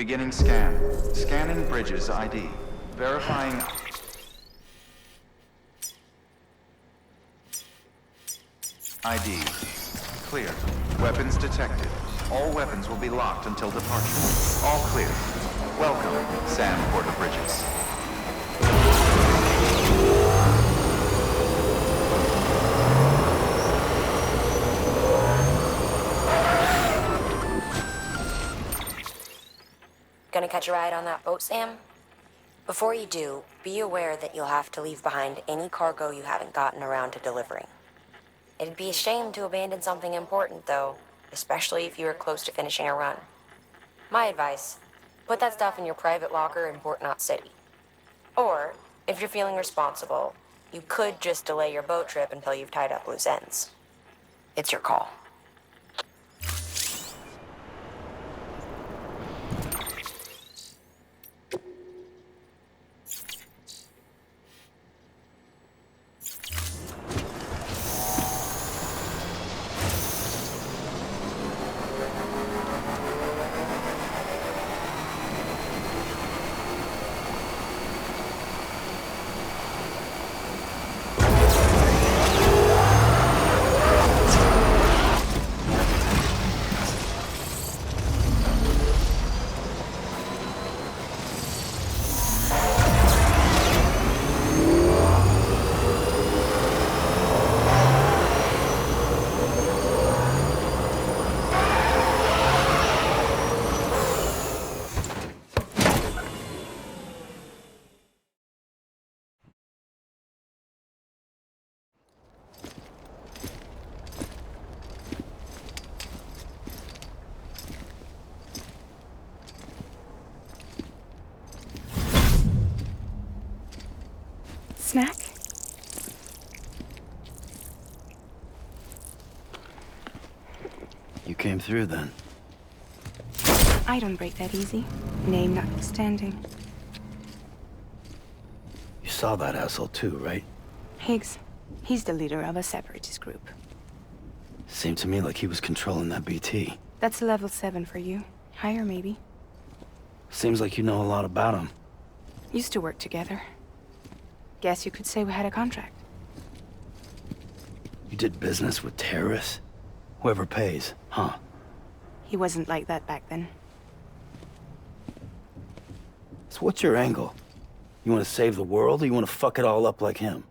Beginning scan. Scanning bridges ID. Verifying... ID. Clear. Weapons detected. All weapons will be locked until departure. All clear. Welcome, Sam Porter Bridges. Gonna catch a ride on that boat, Sam? Before you do, be aware that you'll have to leave behind any cargo you haven't gotten around to delivering. It'd be a shame to abandon something important, though, especially if you were close to finishing a run. My advice, put that stuff in your private locker in Port Knot City. Or, if you're feeling responsible, you could just delay your boat trip until you've tied up loose ends. It's your call. Snack? You came through then. I don't break that easy. Name notwithstanding. You saw that asshole too, right? Higgs. He's the leader of a separatist group. Seemed to me like he was controlling that BT. That's level 7 for you. Higher, maybe. Seems like you know a lot about him. Used to work together. Guess you could say we had a contract. You did business with terrorists? Whoever pays, huh? He wasn't like that back then. So what's your angle? You want to save the world, or you want to fuck it all up like him?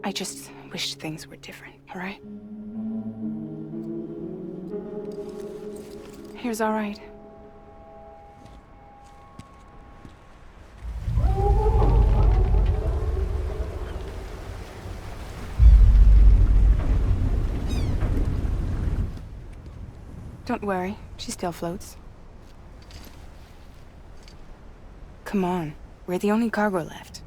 I just wished things were different, all right? Here's all right. Don't worry, she still floats. Come on, we're the only cargo left.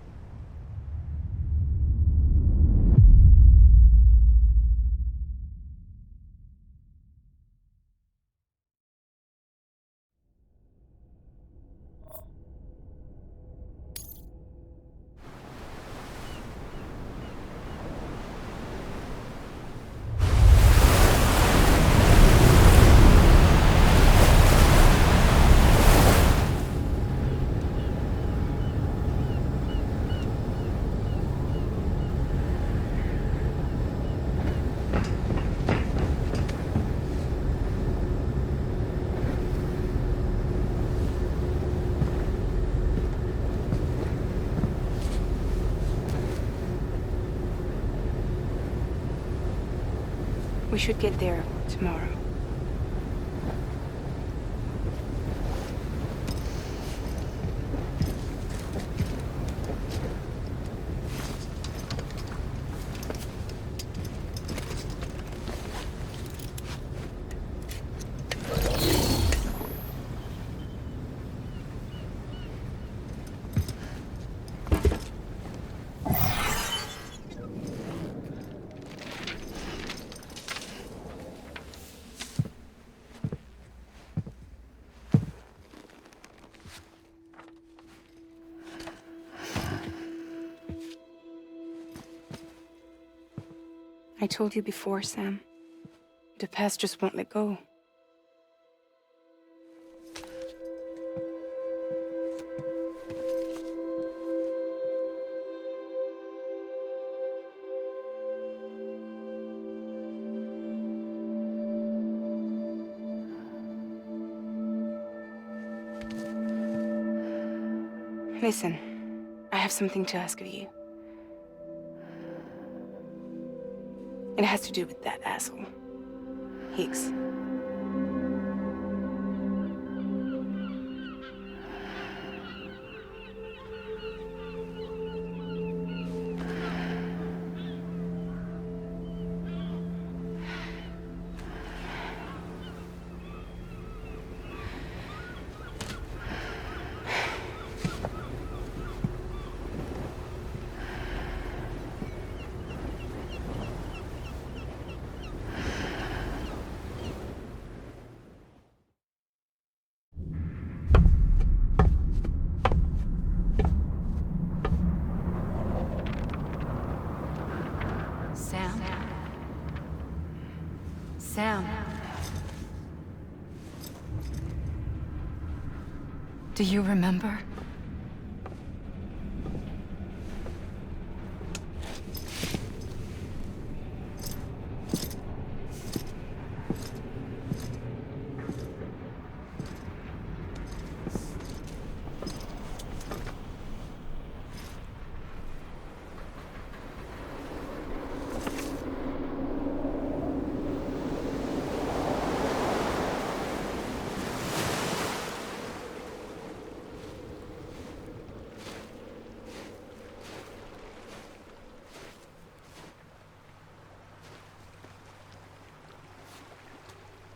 We should get there tomorrow. I told you before, Sam. The past just won't let go. Listen, I have something to ask of you. It has to do with that asshole, Higgs. Sam. Do you remember?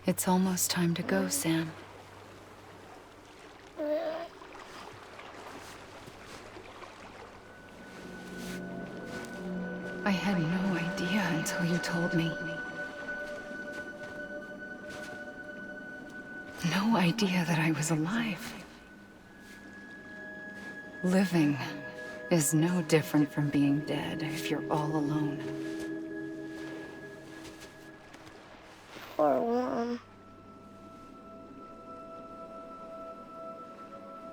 It's almost time to go, Sam. I had no idea until you told me. No idea that I was alive. Living is no different from being dead if you're all alone. Or warm.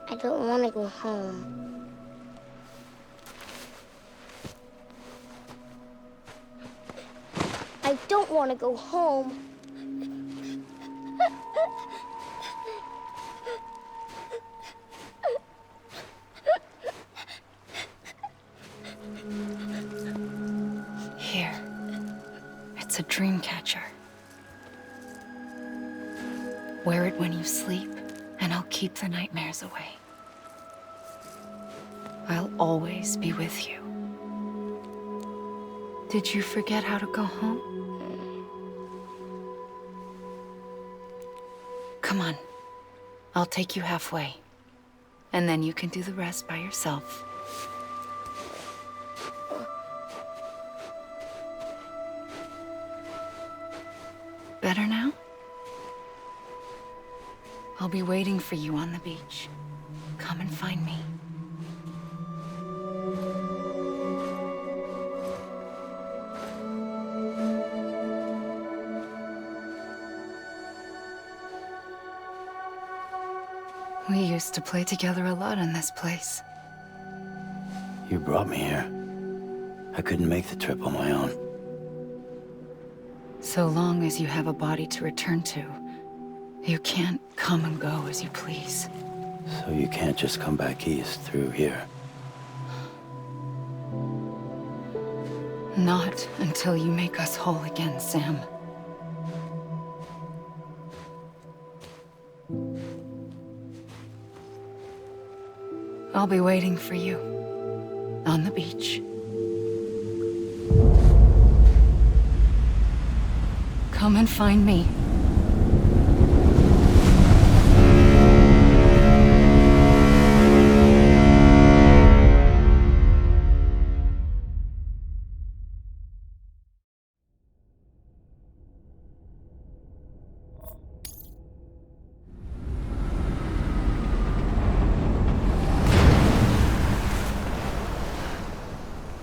I don't want to go home. I don't want to go home. Here. It's a dream catcher. Wear it when you sleep, and I'll keep the nightmares away. I'll always be with you. Did you forget how to go home? Come on. I'll take you halfway. And then you can do the rest by yourself. Better now? I'll be waiting for you on the beach. Come and find me. We used to play together a lot in this place. You brought me here. I couldn't make the trip on my own. So long as you have a body to return to, you can't come and go as you please. So you can't just come back east through here? Not until you make us whole again, Sam. I'll be waiting for you on the beach. Come and find me.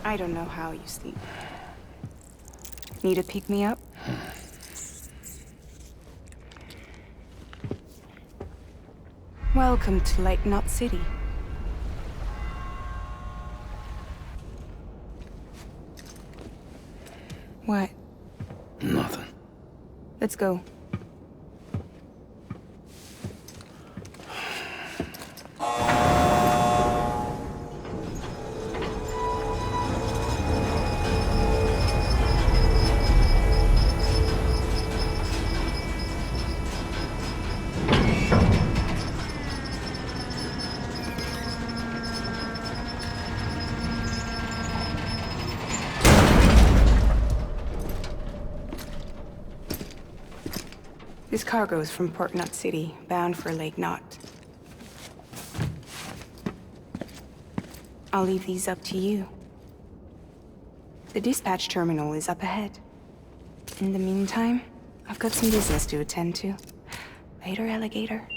I don't know how you sleep. Need a pick-me-up? Welcome to Lake Knot City. What? Nothing. Let's go. This cargo is from Port Knot City, bound for Lake Knot. I'll leave these up to you. The dispatch terminal is up ahead. In the meantime, I've got some business to attend to. Later, alligator.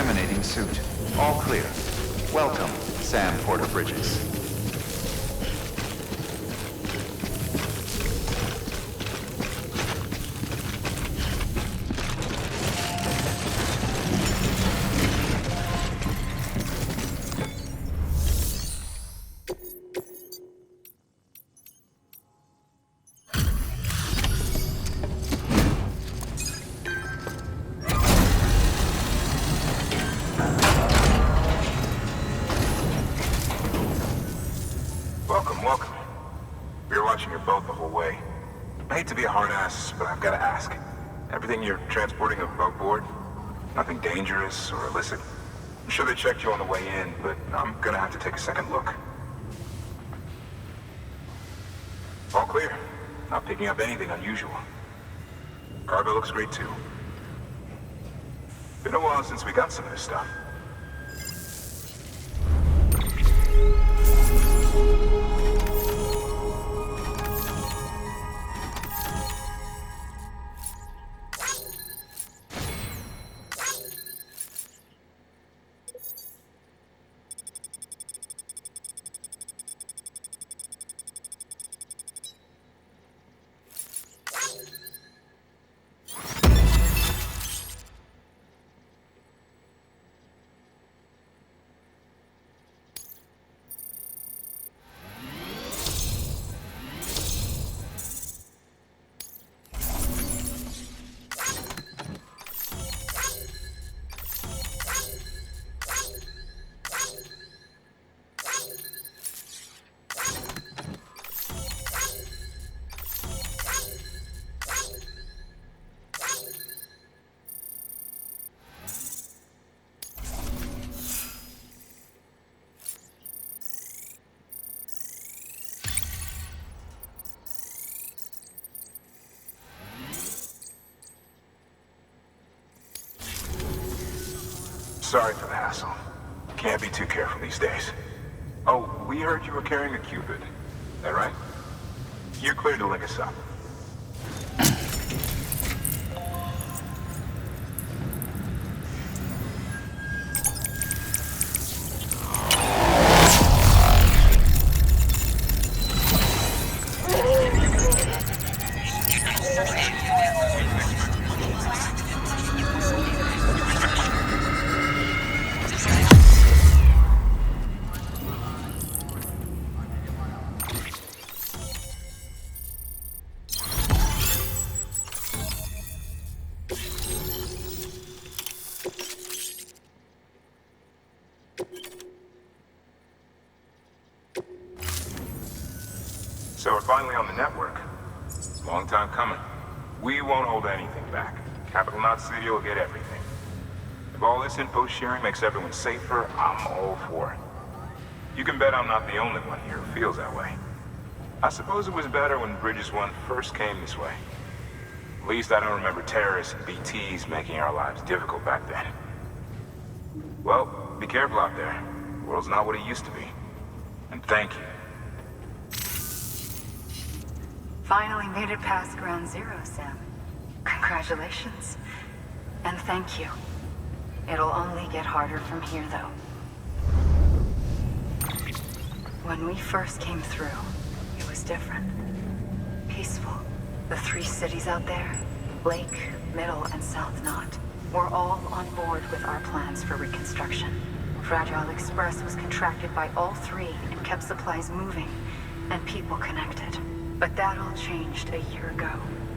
Decontaminating suit. All clear. Welcome, Sam Porter Bridges. Welcome. We were watching your boat the whole way. I hate to be a hard ass, but I've got to ask. Everything you're transporting above board? Nothing dangerous or illicit? I'm sure they checked you on the way in, but I'm gonna have to take a second look. All clear. Not picking up anything unusual. Cargo looks great too. Been a while since we got some of this stuff. Sorry for the hassle. Can't be too careful these days. Oh, we heard you were carrying a Cupid. Is that right? You're clear to link us up. So we're finally on the network. Long time coming. We won't hold anything back. Capital Knot City will get everything. If all this info sharing makes everyone safer, I'm all for it. You can bet I'm not the only one here who feels that way. I suppose it was better when Bridges 1 first came this way. At least I don't remember terrorists and BTs making our lives difficult back then. Well, be careful out there. The world's not what it used to be. And thank you. Finally made it past ground zero, Sam. Congratulations. And thank you. It'll only get harder from here, though. When we first came through, it was different. Peaceful. The 3 cities out there, Lake, Middle, and South Knot, were all on board with our plans for reconstruction. Fragile Express was contracted by all 3 and kept supplies moving and people connected. But that all changed a year ago,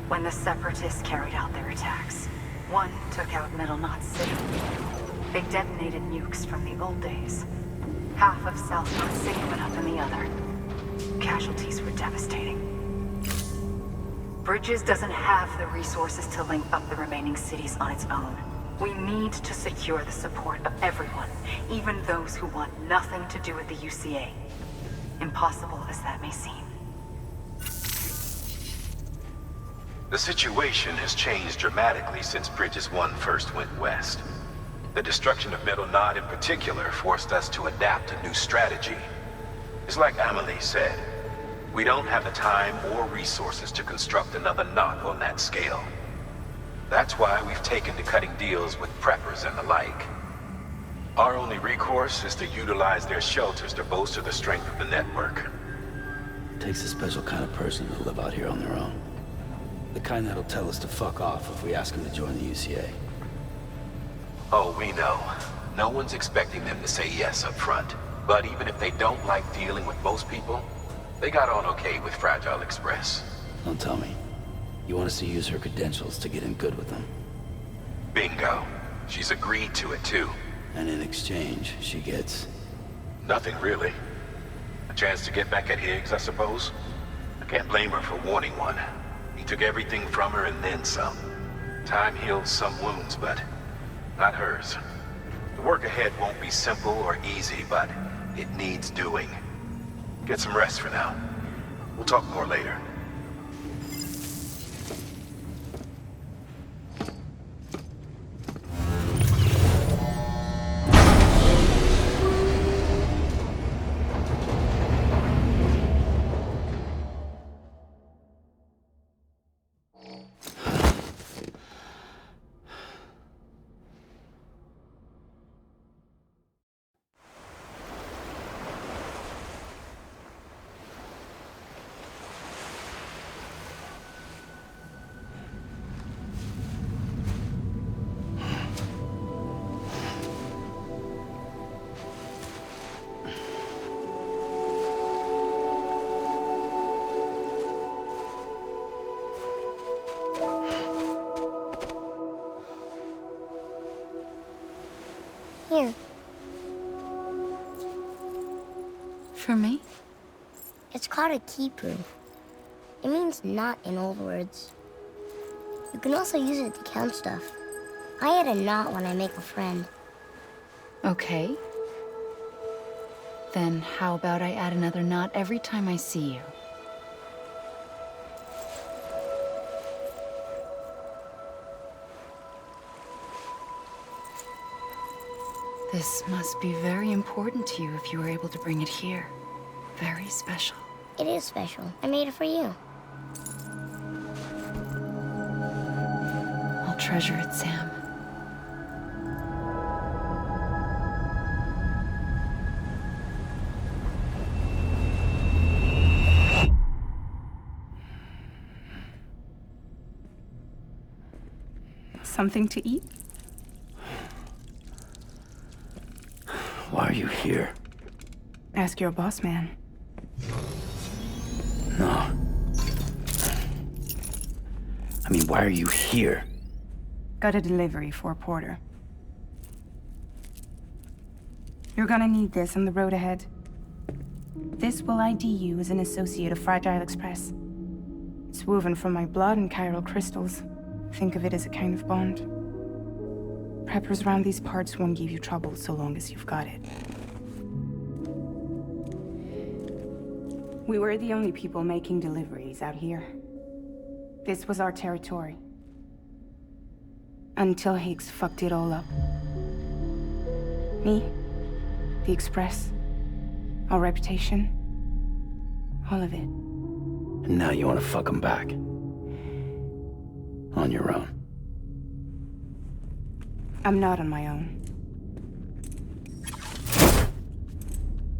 when the Separatists carried out their attacks. One took out Middle Knot City. They detonated nukes from the old days. Half of South Knot City went up in the other. Casualties were devastating. Bridges doesn't have the resources to link up the remaining cities on its own. We need to secure the support of everyone, even those who want nothing to do with the UCA. Impossible as that may seem. The situation has changed dramatically since Bridges 1 first went west. The destruction of Middle Knot in particular forced us to adapt a new strategy. It's like Amelie said, we don't have the time or resources to construct another knot on that scale. That's why we've taken to cutting deals with preppers and the like. Our only recourse is to utilize their shelters to bolster the strength of the network. Takes a special kind of person to live out here on their own. The kind that'll tell us to fuck off if we ask them to join the UCA. Oh, we know. No one's expecting them to say yes up front. But even if they don't like dealing with most people, they got on okay with Fragile Express. Don't tell me. You want us to use her credentials to get in good with them. Bingo. She's agreed to it too. And in exchange, she gets... Nothing really. A chance to get back at Higgs, I suppose. I can't blame her for wanting one. He took everything from her and then some. Time heals some wounds, but not hers. The work ahead won't be simple or easy, but it needs doing. Get some rest for now. We'll talk more later. Here. For me? It's called a keeper. It means knot in old words. You can also use it to count stuff. I add a knot when I make a friend. Okay. Then how about I add another knot every time I see you? This must be very important to you if you were able to bring it here. Very special. It is special. I made it for you. I'll treasure it, Sam. Something to eat? Why are you here? Ask your boss man. No. I mean, why are you here? Got a delivery for a porter. You're gonna need this on the road ahead. This will ID you as an associate of Fragile Express. It's woven from my blood and chiral crystals. Think of it as a kind of bond. Preppers around these parts won't give you trouble so long as you've got it. We were the only people making deliveries out here. This was our territory. Until Higgs fucked it all up. Me, the Express, our reputation, all of it. And now you want to fuck them back. On your own. I'm not on my own.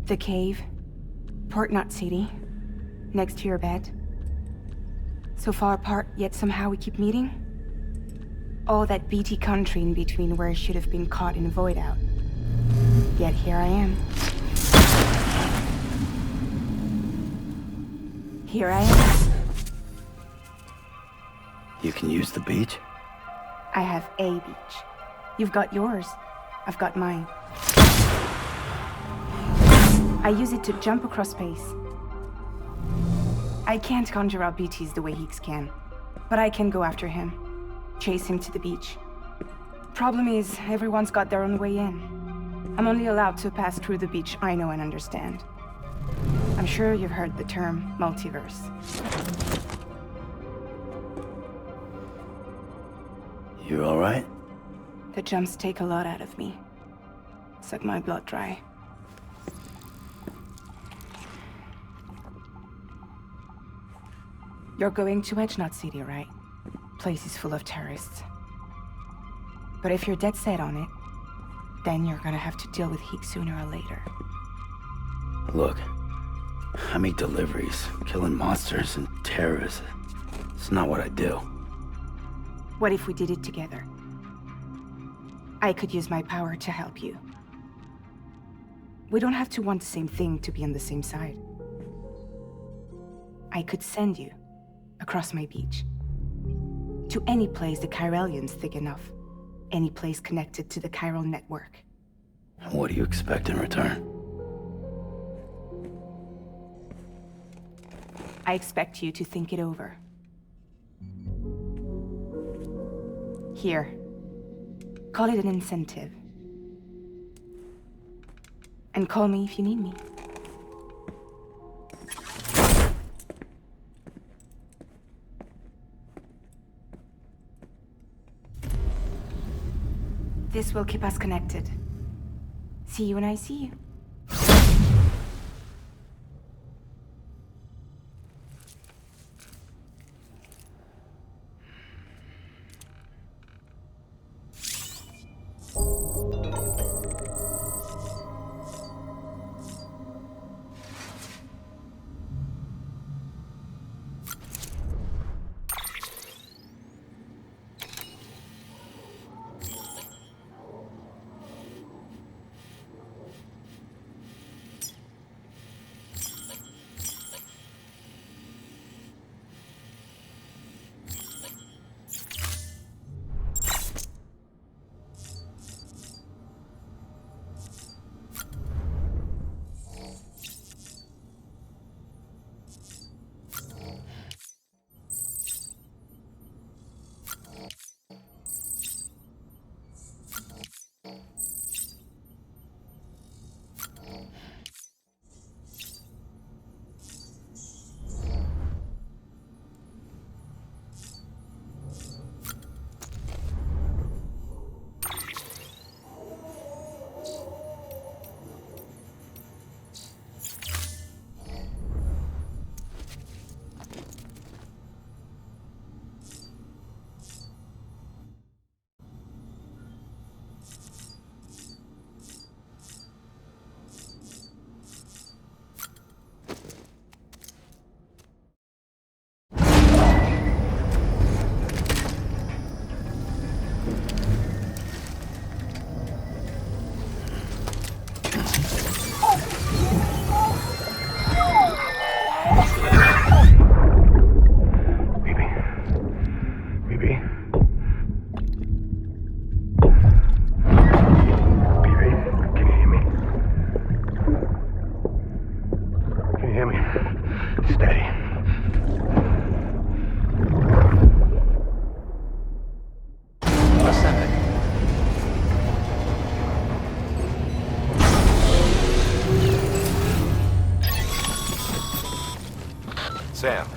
The cave, Port Knot City, next to your bed. So far apart, yet somehow we keep meeting. All that BT country in between where I should have been caught in a void out. Yet here I am. Here I am. You can use the beach? I have a beach. You've got yours. I've got mine. I use it to jump across space. I can't conjure up BTs the way Higgs can, but I can go after him, chase him to the beach. Problem is, everyone's got their own way in. I'm only allowed to pass through the beach I know and understand. I'm sure you've heard the term multiverse. You all right? The jumps take a lot out of me. Suck my blood dry. You're going to Knot City, right? Place is full of terrorists. But if you're dead set on it, then you're gonna have to deal with heat sooner or later. Look, I make deliveries. Killing monsters and terrorists. It's not what I do. What if we did it together? I could use my power to help you. We don't have to want the same thing to be on the same side. I could send you across my beach. To any place the Chiralian's thick enough. Any place connected to the chiral network. What do you expect in return? I expect you to think it over. Here. Call it an incentive. And call me if you need me. This will keep us connected. See you when I see you. Sam,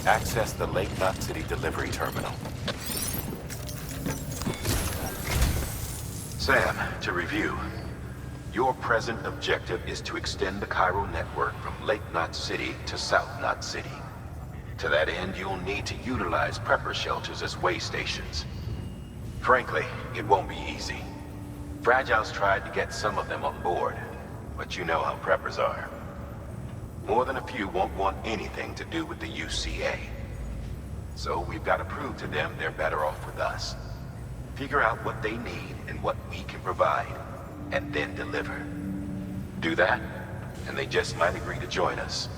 access the Lake Knot City delivery terminal. Sam, to review. Your present objective is to extend the chiral network from Lake Knot City to South Knot City. To that end, you'll need to utilize prepper shelters as way stations. Frankly, it won't be easy. Fragile's tried to get some of them on board, but you know how preppers are. More than a few won't want anything to do with the UCA. So we've got to prove to them they're better off with us. Figure out what they need and what we can provide, and then deliver. Do that, and they just might agree to join us.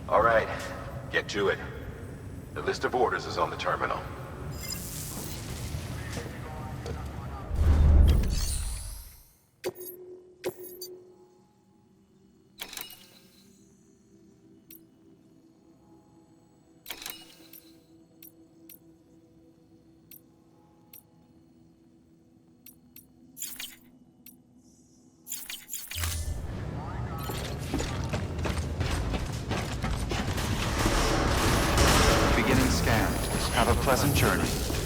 All right, get to it. The list of orders is on the terminal. Have a pleasant journey.